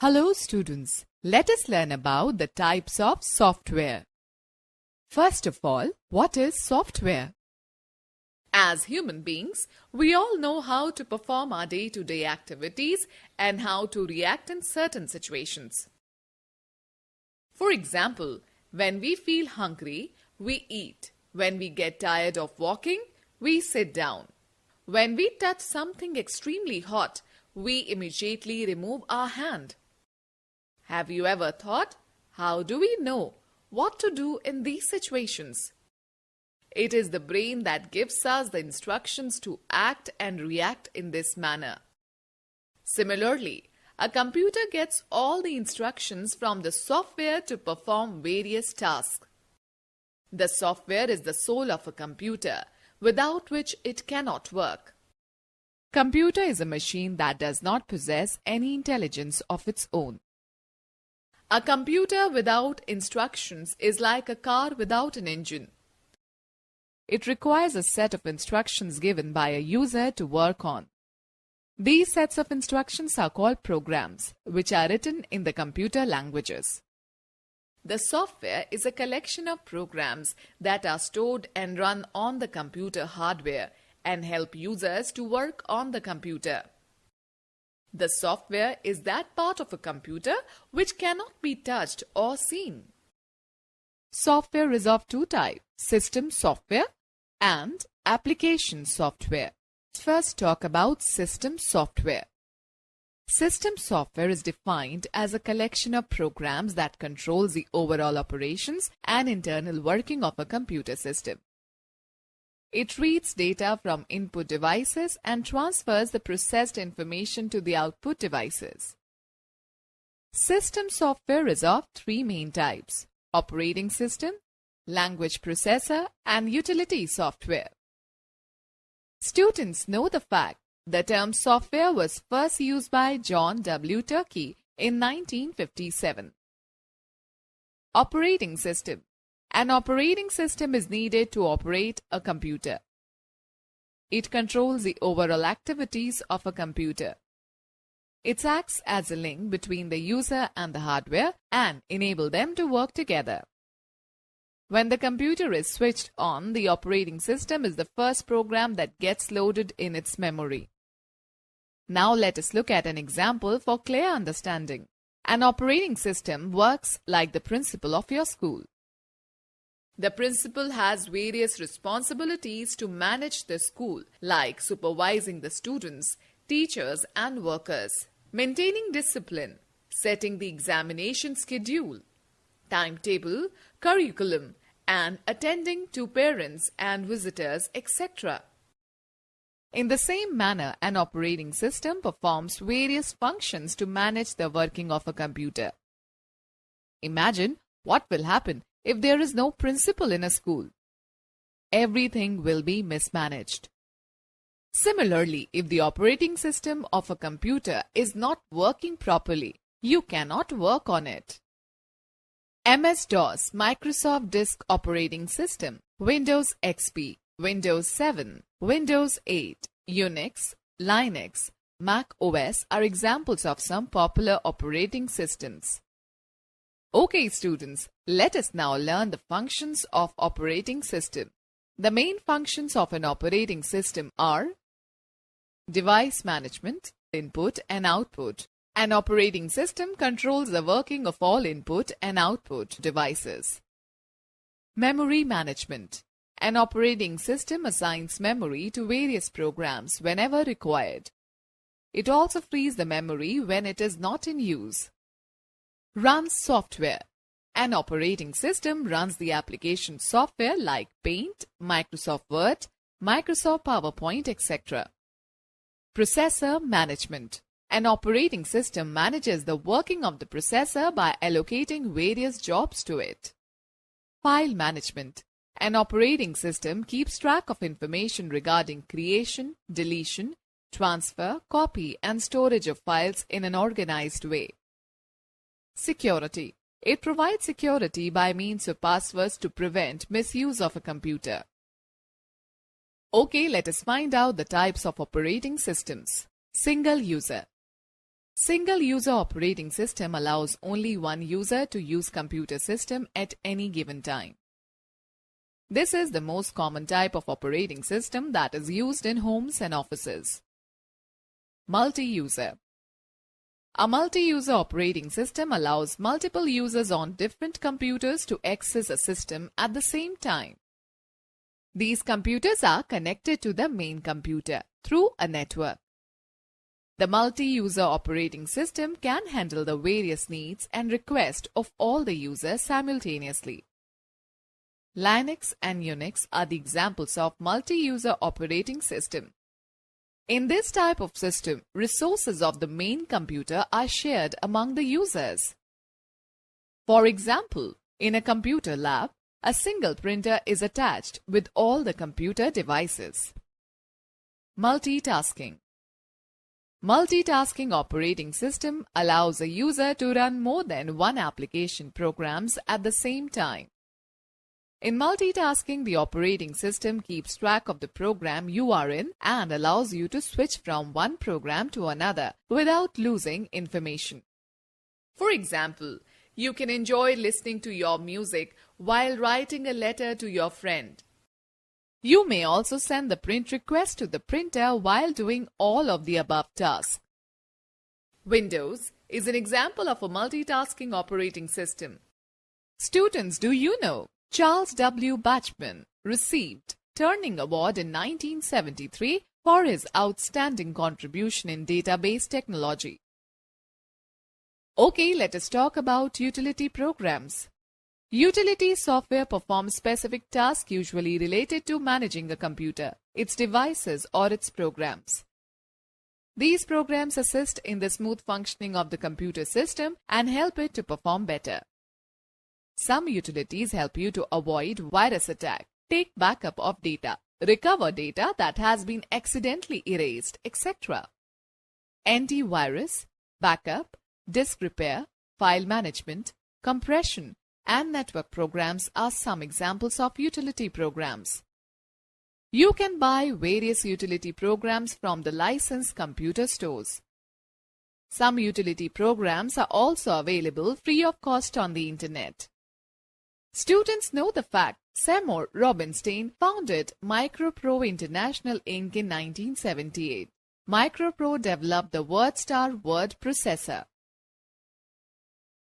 Hello students, let us learn about the types of software. First of all, what is software? As human beings, we all know how to perform our day-to-day activities and how to react in certain situations. For example, when we feel hungry, we eat. When we get tired of walking, we sit down. When we touch something extremely hot, we immediately remove our hand. Have you ever thought, how do we know what to do in these situations? It is the brain that gives us the instructions to act and react in this manner. Similarly, a computer gets all the instructions from the software to perform various tasks. The software is the soul of a computer, without which it cannot work. Computer is a machine that does not possess any intelligence of its own. A computer without instructions is like a car without an engine. It requires a set of instructions given by a user to work on. These sets of instructions are called programs, which are written in the computer languages. The software is a collection of programs that are stored and run on the computer hardware and help users to work on the computer. The software is that part of a computer which cannot be touched or seen. Software is of two types, system software and application software. First talk about system software. System software is defined as a collection of programs that controls the overall operations and internal working of a computer system. It reads data from input devices and transfers the processed information to the output devices. System software is of three main types: operating system, language processor, and utility software. Students know the fact the term software was first used by John W. Tukey in 1957. Operating system. An operating system is needed to operate a computer. It controls the overall activities of a computer. It acts as a link between the user and the hardware and enable them to work together. When the computer is switched on, the operating system is the first program that gets loaded in its memory. Now let us look at an example for clear understanding. An operating system works like the principal of your school. The principal has various responsibilities to manage the school, like supervising the students, teachers, and workers, maintaining discipline, setting the examination schedule, timetable, curriculum, and attending to parents and visitors, etc. In the same manner, an operating system performs various functions to manage the working of a computer. Imagine what will happen if there is no principal in a school. Everything will be mismanaged. Similarly, if the operating system of a computer is not working properly, you cannot work on it. MS-DOS, Microsoft Disk Operating System, Windows XP, Windows 7, Windows 8, Unix, Linux, Mac OS are examples of some popular operating systems. Okay students, let us now learn the functions of operating system. The main functions of an operating system are device management, input and output. An operating system controls the working of all input and output devices. Memory management. An operating system assigns memory to various programs whenever required. It also frees the memory when it is not in use. Runs software. An operating system runs the application software like Paint, Microsoft Word, Microsoft PowerPoint, etc. Processor management. An operating system manages the working of the processor by allocating various jobs to it. File management. An operating system keeps track of information regarding creation, deletion, transfer, copy, and storage of files in an organized way. Security. It provides security by means of passwords to prevent misuse of a computer. Okay, let us find out the types of operating systems. Single user. Single-user operating system allows only one user to use computer system at any given time. This is the most common type of operating system that is used in homes and offices. Multi-user. A multi-user operating system allows multiple users on different computers to access a system at the same time. These computers are connected to the main computer through a network. The multi-user operating system can handle the various needs and requests of all the users simultaneously. Linux and Unix are the examples of multi-user operating system. In this type of system, resources of the main computer are shared among the users. For example, in a computer lab, a single printer is attached with all the computer devices. Multitasking. Multitasking operating system allows a user to run more than one application programs at the same time. In multitasking, the operating system keeps track of the program you are in and allows you to switch from one program to another without losing information. For example, you can enjoy listening to your music while writing a letter to your friend. You may also send the print request to the printer while doing all of the above tasks. Windows is an example of a multitasking operating system. Students, do you know Charles W. Bachman received Turing Award in 1973 for his outstanding contribution in database technology? Okay, let us talk about utility programs. Utility software performs specific tasks usually related to managing a computer, its devices, or its programs. These programs assist in the smooth functioning of the computer system and help it to perform better. Some utilities help you to avoid virus attack, take backup of data, recover data that has been accidentally erased, etc. Antivirus, backup, disk repair, file management, compression, and network programs are some examples of utility programs. You can buy various utility programs from the licensed computer stores. Some utility programs are also available free of cost on the internet. Students know the fact Seymour Robinstein founded Micropro International Inc. in 1978. Micropro developed the WordStar word processor.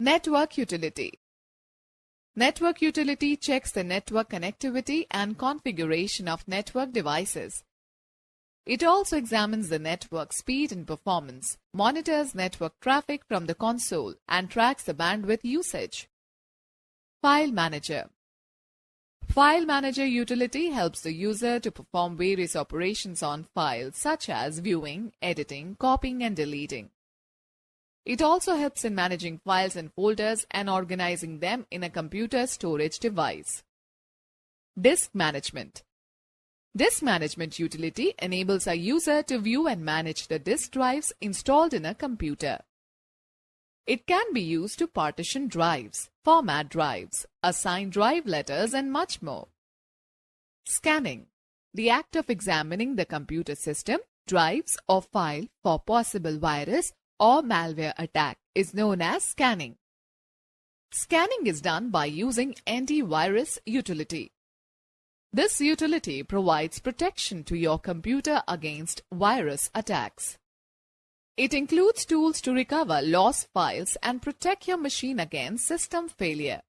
Network utility. Network utility checks the network connectivity and configuration of network devices. It also examines the network speed and performance, monitors network traffic from the console, and tracks the bandwidth usage. File Manager. File Manager utility helps the user to perform various operations on files such as viewing, editing, copying, and deleting. It also helps in managing files and folders and organizing them in a computer storage device. Disk Management. Disk Management utility enables a user to view and manage the disk drives installed in a computer. It can be used to partition drives, format drives, assign drive letters, and much more. Scanning. The act of examining the computer system, drives, or file for possible virus or malware attack is known as scanning. Scanning is done by using antivirus utility. This utility provides protection to your computer against virus attacks. It includes tools to recover lost files and protect your machine against system failure.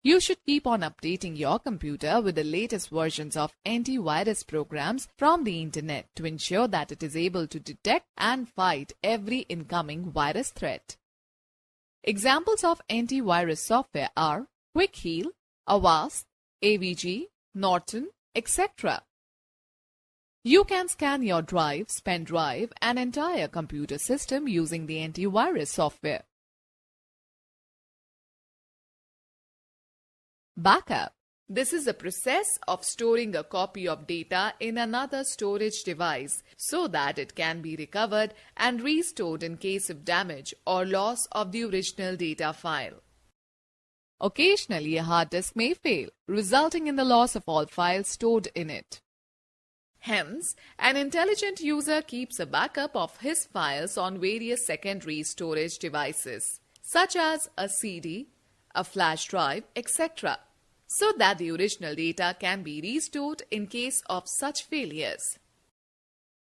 You should keep on updating your computer with the latest versions of antivirus programs from the internet to ensure that it is able to detect and fight every incoming virus threat. Examples of antivirus software are Quick Heal, Avast, AVG, Norton, etc. You can scan your drives, pen drive, and entire computer system using the antivirus software. Backup. This is a process of storing a copy of data in another storage device so that it can be recovered and restored in case of damage or loss of the original data file. Occasionally, a hard disk may fail, resulting in the loss of all files stored in it. Hence, an intelligent user keeps a backup of his files on various secondary storage devices, such as a CD, a flash drive, etc., so that the original data can be restored in case of such failures.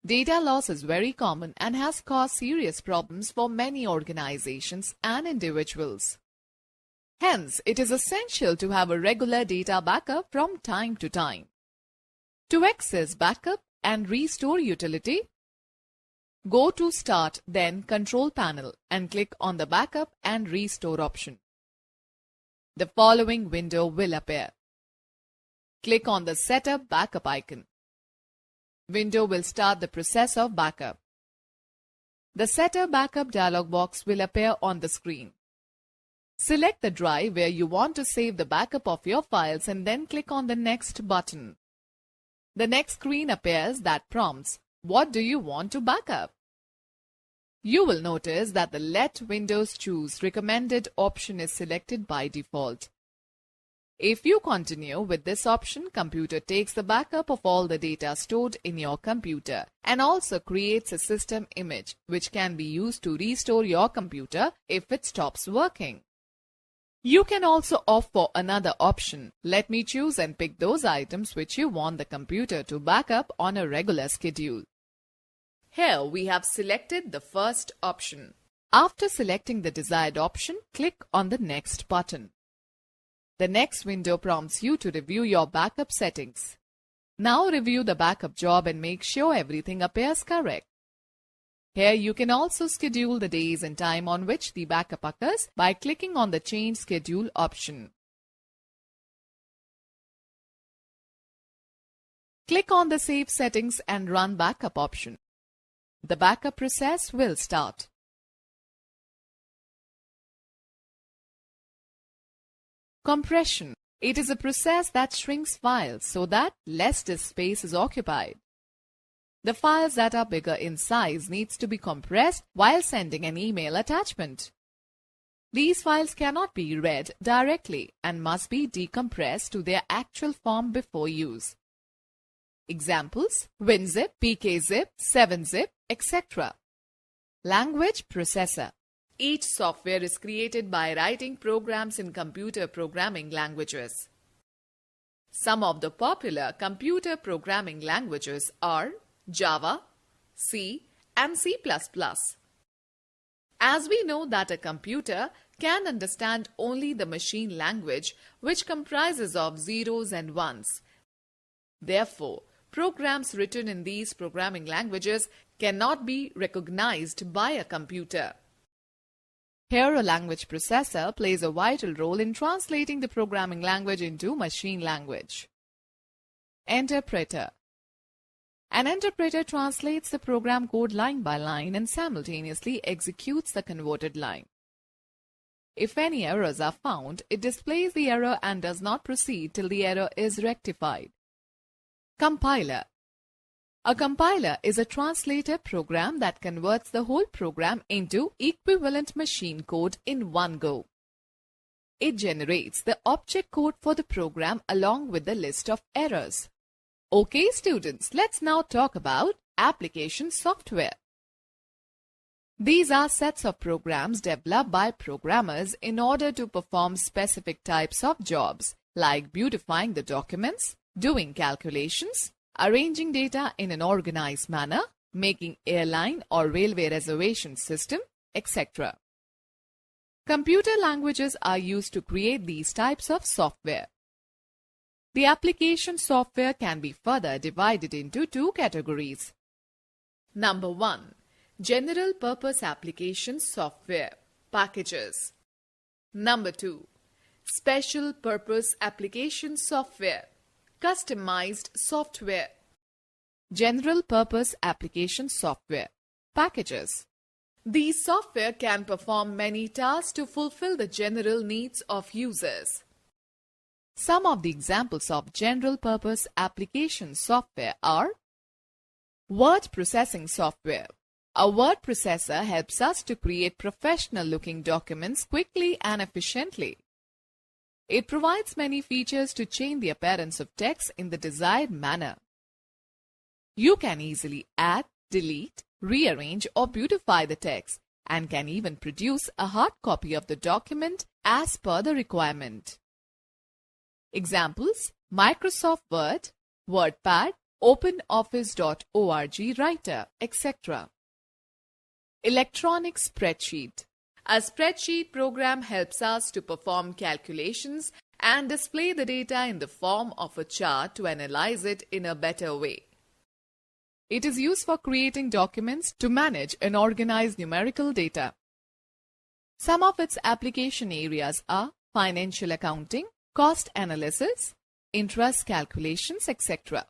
Data loss is very common and has caused serious problems for many organizations and individuals. Hence, it is essential to have a regular data backup from time to time. To access Backup and Restore utility, go to Start, then Control Panel and click on the Backup and Restore option. The following window will appear. Click on the Setup Backup icon. Window will start the process of backup. The Setup Backup dialog box will appear on the screen. Select the drive where you want to save the backup of your files and then click on the Next button. The next screen appears that prompts, "What do you want to backup?" You will notice that the Let Windows Choose recommended option is selected by default. If you continue with this option, computer takes the backup of all the data stored in your computer and also creates a system image which can be used to restore your computer if it stops working. You can also opt for another option. Let me choose and pick those items which you want the computer to back up on a regular schedule. Here we have selected the first option. After selecting the desired option, click on the Next button. The next window prompts you to review your backup settings. Now review the backup job and make sure everything appears correct. Here you can also schedule the days and time on which the backup occurs by clicking on the Change Schedule option. Click on the Save Settings and Run Backup option. The backup process will start. Compression. It is a process that shrinks files so that less disk space is occupied. The files that are bigger in size needs to be compressed while sending an email attachment. These files cannot be read directly and must be decompressed to their actual form before use. Examples: WinZip, PKZip, 7-Zip, etc. Language processor. Each software is created by writing programs in computer programming languages. Some of the popular computer programming languages are Java, C, and C++. As we know that a computer can understand only the machine language, which comprises of zeros and ones. Therefore, programs written in these programming languages cannot be recognized by a computer. Here, a language processor plays a vital role in translating the programming language into machine language. Interpreter. An interpreter translates the program code line by line and simultaneously executes the converted line. If any errors are found, it displays the error and does not proceed till the error is rectified. Compiler. A compiler is a translator program that converts the whole program into equivalent machine code in one go. It generates the object code for the program along with the list of errors. Okay students, let's now talk about application software. These are sets of programs developed by programmers in order to perform specific types of jobs like beautifying the documents, doing calculations, arranging data in an organized manner, making airline or railway reservation system, etc. Computer languages are used to create these types of software. The application software can be further divided into two categories. Number 1. General Purpose Application Software Packages. Number 2. Special Purpose Application Software Customized Software. General Purpose Application Software Packages. These software can perform many tasks to fulfill the general needs of users. Some of the examples of general purpose application software are Word Processing Software. A word processor helps us to create professional-looking documents quickly and efficiently. It provides many features to change the appearance of text in the desired manner. You can easily add, delete, rearrange or beautify the text and can even produce a hard copy of the document as per the requirement. Examples: Microsoft Word, WordPad, OpenOffice.org Writer, etc. Electronic spreadsheet. A spreadsheet program helps us to perform calculations and display the data in the form of a chart to analyze it in a better way. It is used for creating documents to manage and organize numerical data. Some of its application areas are financial accounting, cost analysis, interest calculations, etc.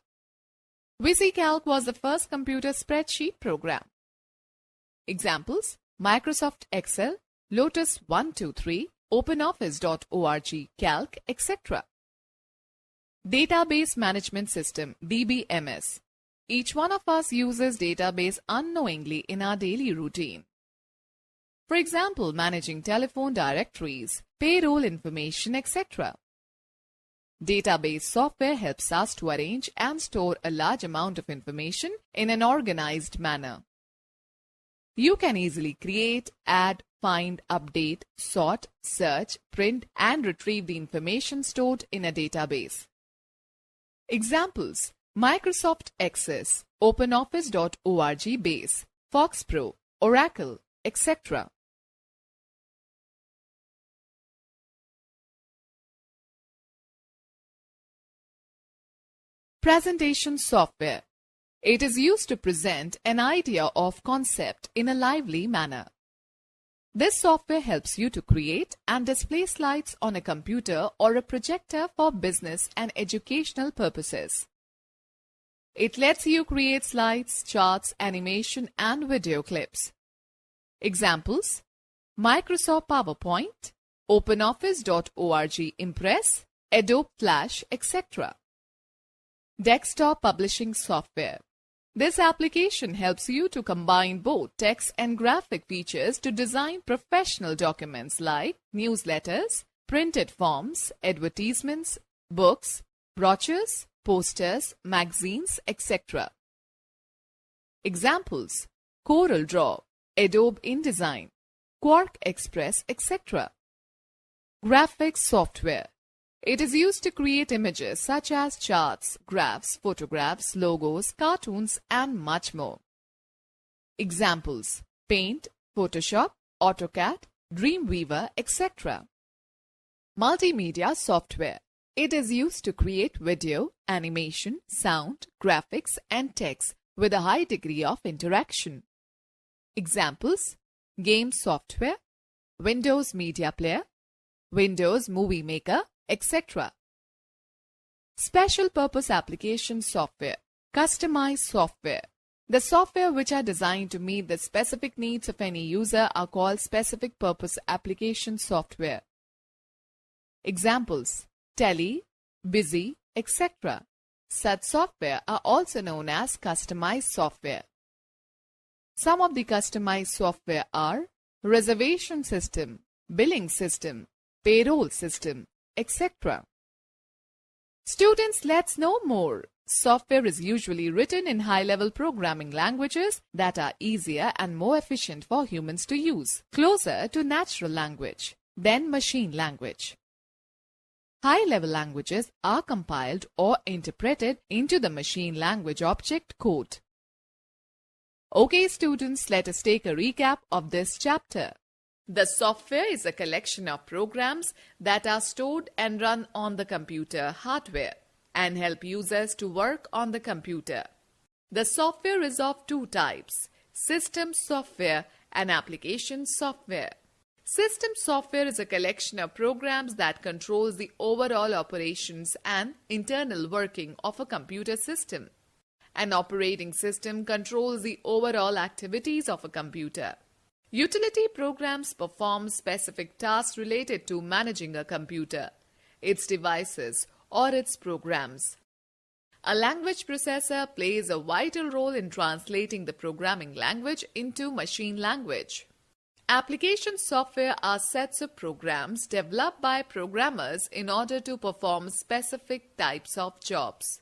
VisiCalc was the first computer spreadsheet program. Examples: Microsoft Excel, Lotus 123, OpenOffice.org, Calc, etc. Database Management System, DBMS. Each one of us uses database unknowingly in our daily routine. For example, managing telephone directories, payroll information, etc. Database software helps us to arrange and store a large amount of information in an organized manner. You can easily create, add, find, update, sort, search, print, and retrieve the information stored in a database. Examples: Microsoft Access, OpenOffice.org Base, FoxPro, Oracle, etc. Presentation software. It is used to present an idea or concept in a lively manner. This software helps you to create and display slides on a computer or a projector for business and educational purposes. It lets you create slides, charts, animation, and video clips. Examples: Microsoft PowerPoint, OpenOffice.org Impress, Adobe Flash, etc. Desktop publishing software. This application helps you to combine both text and graphic features to design professional documents like newsletters, printed forms, advertisements, books, brochures, posters, magazines, etc. Examples: CorelDRAW, Adobe InDesign, Quark Express, etc. Graphics software. It is used to create images such as charts, graphs, photographs, logos, cartoons, and much more. Examples: Paint, Photoshop, AutoCAD, Dreamweaver, etc. Multimedia software. It is used to create video, animation, sound, graphics, and text with a high degree of interaction. Examples: Game software, Windows Media Player, Windows Movie Maker, etc. Special purpose application software. Customized software. The software which are designed to meet the specific needs of any user are called specific purpose application software. Examples: Tally, Busy, etc. Such software are also known as customized software. Some of the customized software are reservation system, billing system, payroll system, etc. Students, let's know more. Software is usually written in high-level programming languages that are easier and more efficient for humans to use, closer to natural language than machine language. High-level languages are compiled or interpreted into the machine language object code. Okay students, let us take a recap of this chapter. The software is a collection of programs that are stored and run on the computer hardware and help users to work on the computer. The software is of two types: system software and application software. System software is a collection of programs that controls the overall operations and internal working of a computer system. An operating system controls the overall activities of a computer. Utility programs perform specific tasks related to managing a computer, its devices, or its programs. A language processor plays a vital role in translating the programming language into machine language. Application software are sets of programs developed by programmers in order to perform specific types of jobs.